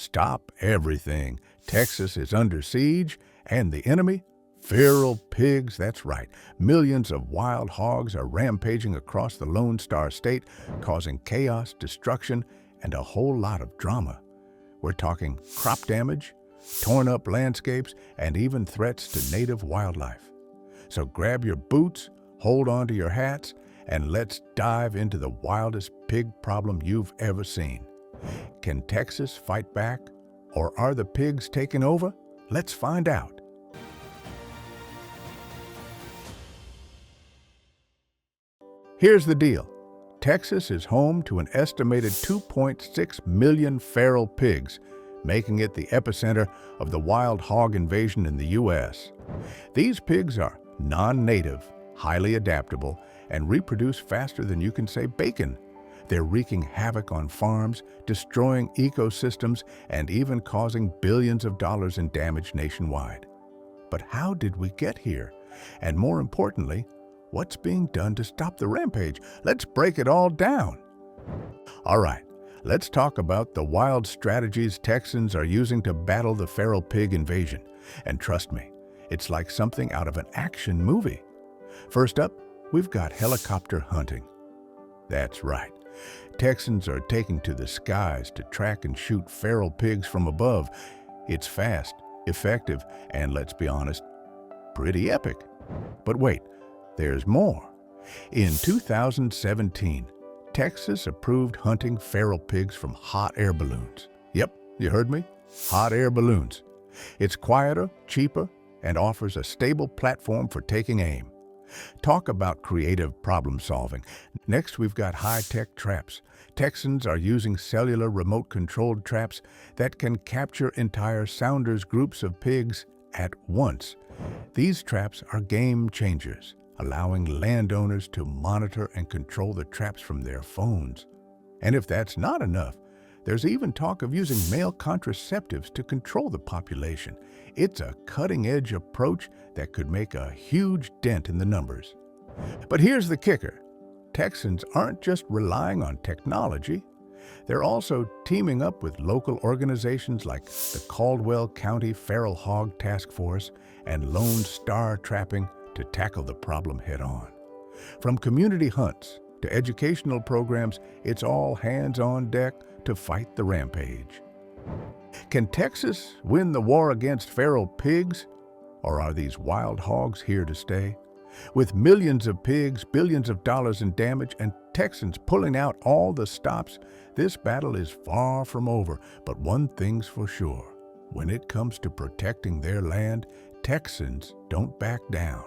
Stop everything. Texas is under siege, and the enemy? Feral pigs, that's right. Millions of wild hogs are rampaging across the Lone Star State, causing chaos, destruction, and a whole lot of drama. We're talking crop damage, torn up landscapes, and even threats to native wildlife. So grab your boots, hold on to your hats, and let's dive into the wildest pig problem you've ever seen. Can Texas fight back, or are the pigs taking over? Let's find out. Here's the deal. Texas is home to an estimated 2.6 million feral pigs, making it the epicenter of the wild hog invasion in the U.S. These pigs are non-native, highly adaptable, and reproduce faster than you can say bacon. They're wreaking havoc on farms, destroying ecosystems, and even causing billions of dollars in damage nationwide. But how did we get here? And more importantly, what's being done to stop the rampage? Let's break it all down. All right, let's talk about the wild strategies Texans are using to battle the feral pig invasion. And trust me, it's like something out of an action movie. First up, we've got helicopter hunting. That's right. Texans are taking to the skies to track and shoot feral pigs from above. It's fast, effective, and let's be honest, pretty epic. But wait, there's more. In 2017, Texas approved hunting feral pigs from hot air balloons. Yep, you heard me, hot air balloons. It's quieter, cheaper, and offers a stable platform for taking aim. Talk about creative problem solving. Next, we've got high-tech traps. Texans are using cellular remote-controlled traps that can capture entire sounders groups of pigs at once. These traps are game changers, allowing landowners to monitor and control the traps from their phones. And if that's not enough, there's even talk of using male contraceptives to control the population. It's a cutting-edge approach that could make a huge dent in the numbers. But here's the kicker. Texans aren't just relying on technology. They're also teaming up with local organizations like the Caldwell County Feral Hog Task Force and Lone Star Trapping to tackle the problem head-on. From community hunts to educational programs, it's all hands on deck to fight the rampage. Can Texas win the war against feral pigs? Or are these wild hogs here to stay? With millions of pigs, billions of dollars in damage, and Texans pulling out all the stops, this battle is far from over. But one thing's for sure. When it comes to protecting their land, Texans don't back down.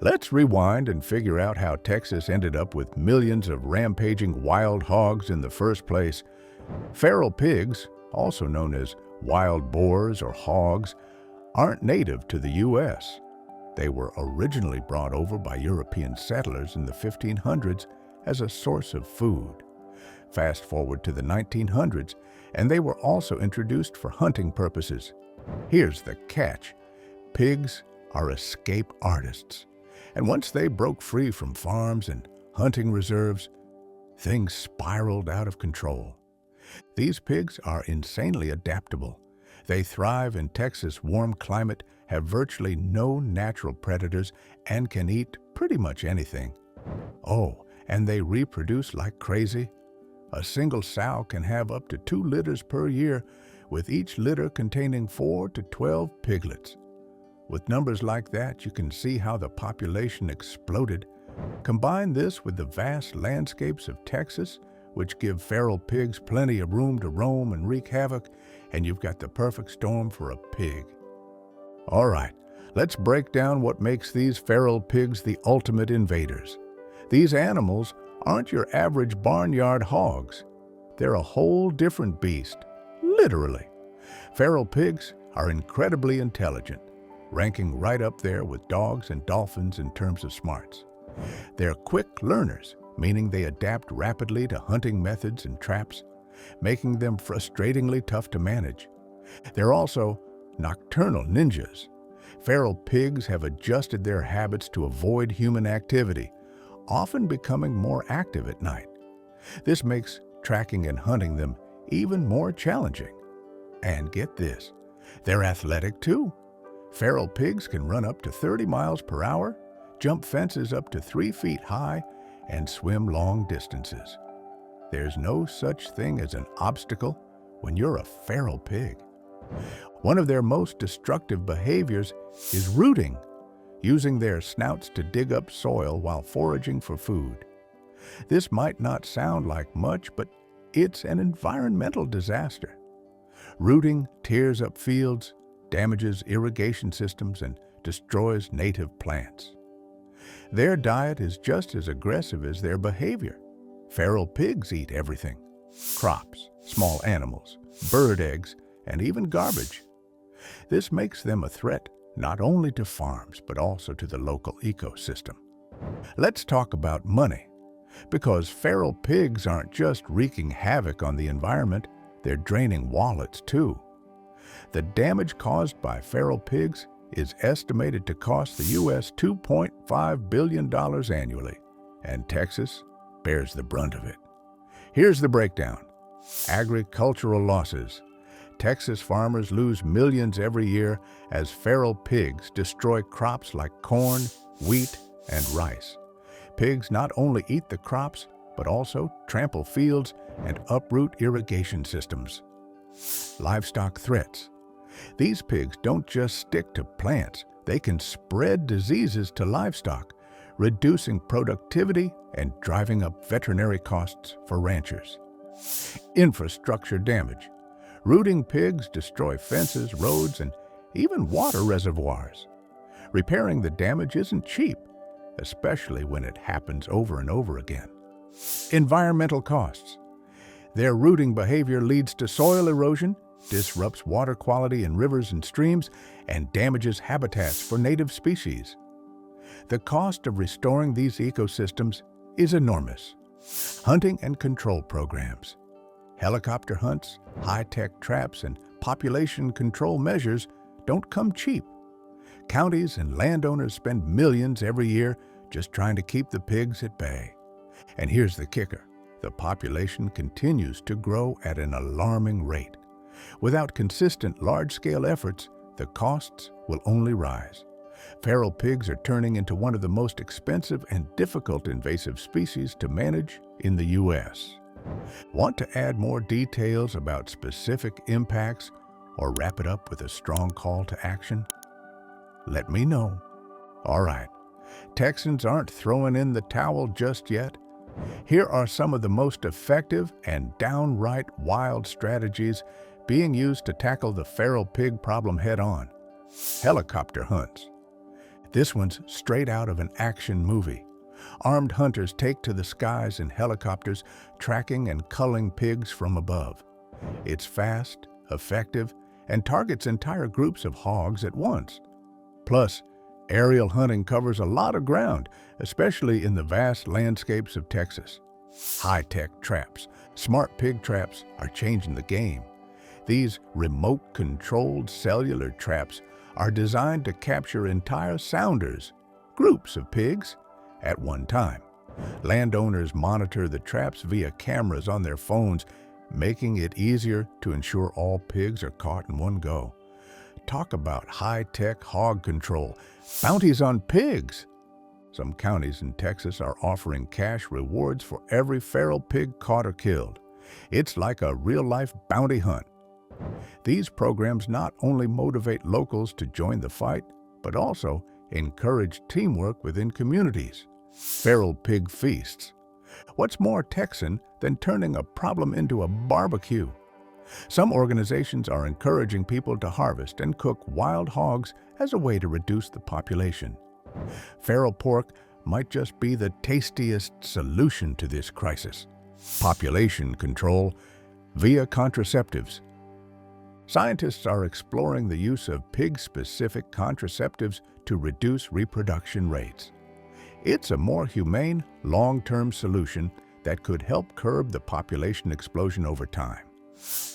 Let's rewind and figure out how Texas ended up with millions of rampaging wild hogs in the first place. Feral pigs, also known as wild boars or hogs, aren't native to the U.S. They were originally brought over by European settlers in the 1500s as a source of food. Fast forward to the 1900s, and they were also introduced for hunting purposes. Here's the catch. Pigs are escape artists. And once they broke free from farms and hunting reserves, things spiraled out of control. These pigs are insanely adaptable. They thrive in Texas' warm climate, have virtually no natural predators, and can eat pretty much anything. Oh, and they reproduce like crazy. A single sow can have up to 2 litters per year, with each litter containing 4 to 12 piglets. With numbers like that, you can see how the population exploded. Combine this with the vast landscapes of Texas, which give feral pigs plenty of room to roam and wreak havoc, and you've got the perfect storm for a pig. All right, let's break down what makes these feral pigs the ultimate invaders. These animals aren't your average barnyard hogs. They're a whole different beast, literally. Feral pigs are incredibly intelligent, ranking right up there with dogs and dolphins in terms of smarts. They're quick learners, meaning they adapt rapidly to hunting methods and traps, making them frustratingly tough to manage. They're also nocturnal ninjas. Feral pigs have adjusted their habits to avoid human activity, often becoming more active at night. This makes tracking and hunting them even more challenging. And get this, they're athletic too. Feral pigs can run up to 30 miles per hour, jump fences up to 3 feet high, and swim long distances. There's no such thing as an obstacle when you're a feral pig. One of their most destructive behaviors is rooting, using their snouts to dig up soil while foraging for food. This might not sound like much, but it's an environmental disaster. Rooting tears up fields, damages irrigation systems, and destroys native plants. Their diet is just as aggressive as their behavior. Feral pigs eat everything: crops, small animals, bird eggs, and even garbage. This makes them a threat not only to farms, but also to the local ecosystem. Let's talk about money, because feral pigs aren't just wreaking havoc on the environment, they're draining wallets too. The damage caused by feral pigs is estimated to cost the U.S. $2.5 billion annually, and Texas bears the brunt of it. Here's the breakdown. Agricultural losses. Texas farmers lose millions every year as feral pigs destroy crops like corn, wheat, and rice. Pigs not only eat the crops, but also trample fields and uproot irrigation systems. Livestock threats. These pigs don't just stick to plants, they can spread diseases to livestock, reducing productivity and driving up veterinary costs for ranchers. Infrastructure damage. Rooting pigs destroy fences, roads, and even water reservoirs. Repairing the damage isn't cheap, especially when it happens over and over again. Environmental costs. Their rooting behavior leads to soil erosion, disrupts water quality in rivers and streams, and damages habitats for native species. The cost of restoring these ecosystems is enormous. Hunting and control programs. Helicopter hunts, high-tech traps, and population control measures don't come cheap. Counties and landowners spend millions every year just trying to keep the pigs at bay. And here's the kicker: the population continues to grow at an alarming rate. Without consistent large-scale efforts, the costs will only rise. Feral pigs are turning into one of the most expensive and difficult invasive species to manage in the U.S. Want to add more details about specific impacts or wrap it up with a strong call to action? Let me know. All right, Texans aren't throwing in the towel just yet. Here are some of the most effective and downright wild strategies being used to tackle the feral pig problem head-on. Helicopter hunts. This one's straight out of an action movie. Armed hunters take to the skies in helicopters, tracking and culling pigs from above. It's fast, effective, and targets entire groups of hogs at once. Plus, aerial hunting covers a lot of ground, especially in the vast landscapes of Texas. High-tech traps. Smart pig traps are changing the game. These remote-controlled cellular traps are designed to capture entire sounders, groups of pigs, at one time. Landowners monitor the traps via cameras on their phones, making it easier to ensure all pigs are caught in one go. Talk about high-tech hog control. Bounties on pigs. Some counties in Texas are offering cash rewards for every feral pig caught or killed. It's like a real-life bounty hunt. These programs not only motivate locals to join the fight, but also encourage teamwork within communities. Feral pig feasts. What's more Texan than turning a problem into a barbecue? Some organizations are encouraging people to harvest and cook wild hogs as a way to reduce the population. Feral pork might just be the tastiest solution to this crisis. Population control via contraceptives. Scientists are exploring the use of pig-specific contraceptives to reduce reproduction rates. It's a more humane, long-term solution that could help curb the population explosion over time.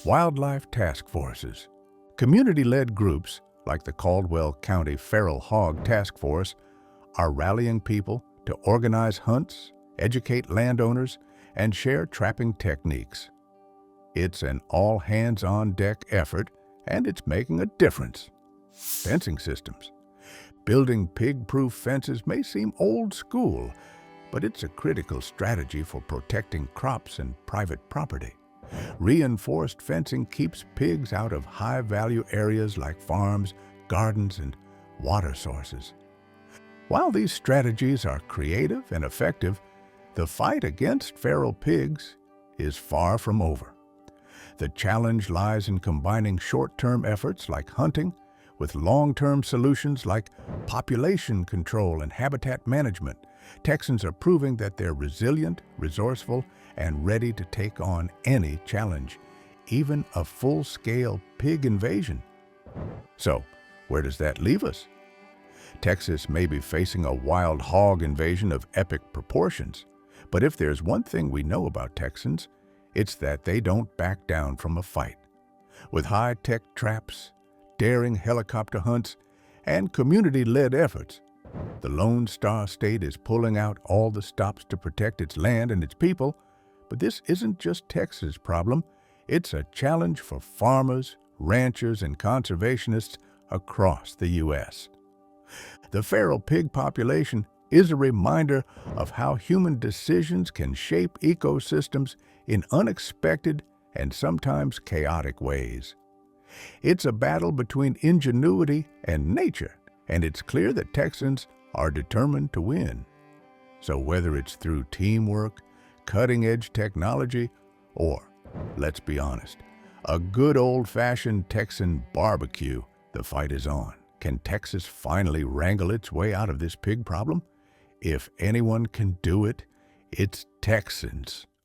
Wildlife task forces. Community-led groups, like the Caldwell County Feral Hog Task Force, are rallying people to organize hunts, educate landowners, and share trapping techniques. It's an all-hands-on-deck effort and it's making a difference. Fencing systems. Building pig-proof fences may seem old school, but it's a critical strategy for protecting crops and private property. Reinforced fencing keeps pigs out of high-value areas like farms, gardens, and water sources. While these strategies are creative and effective, the fight against feral pigs is far from over. The challenge lies in combining short-term efforts like hunting with long-term solutions like population control and habitat management. Texans are proving that they're resilient, resourceful, and ready to take on any challenge, even a full-scale pig invasion. So, where does that leave us? Texas may be facing a wild hog invasion of epic proportions, but if there's one thing we know about Texans, it's that they don't back down from a fight. With high-tech traps, daring helicopter hunts, and community-led efforts, the Lone Star State is pulling out all the stops to protect its land and its people. But this isn't just Texas' problem. It's a challenge for farmers, ranchers, and conservationists across the U.S. The feral pig population is a reminder of how human decisions can shape ecosystems in unexpected and sometimes chaotic ways. It's a battle between ingenuity and nature, and it's clear that Texans are determined to win. So whether it's through teamwork, cutting-edge technology, or, let's be honest, a good old-fashioned Texan barbecue, the fight is on. Can Texas finally wrangle its way out of this pig problem? If anyone can do it, it's Texans.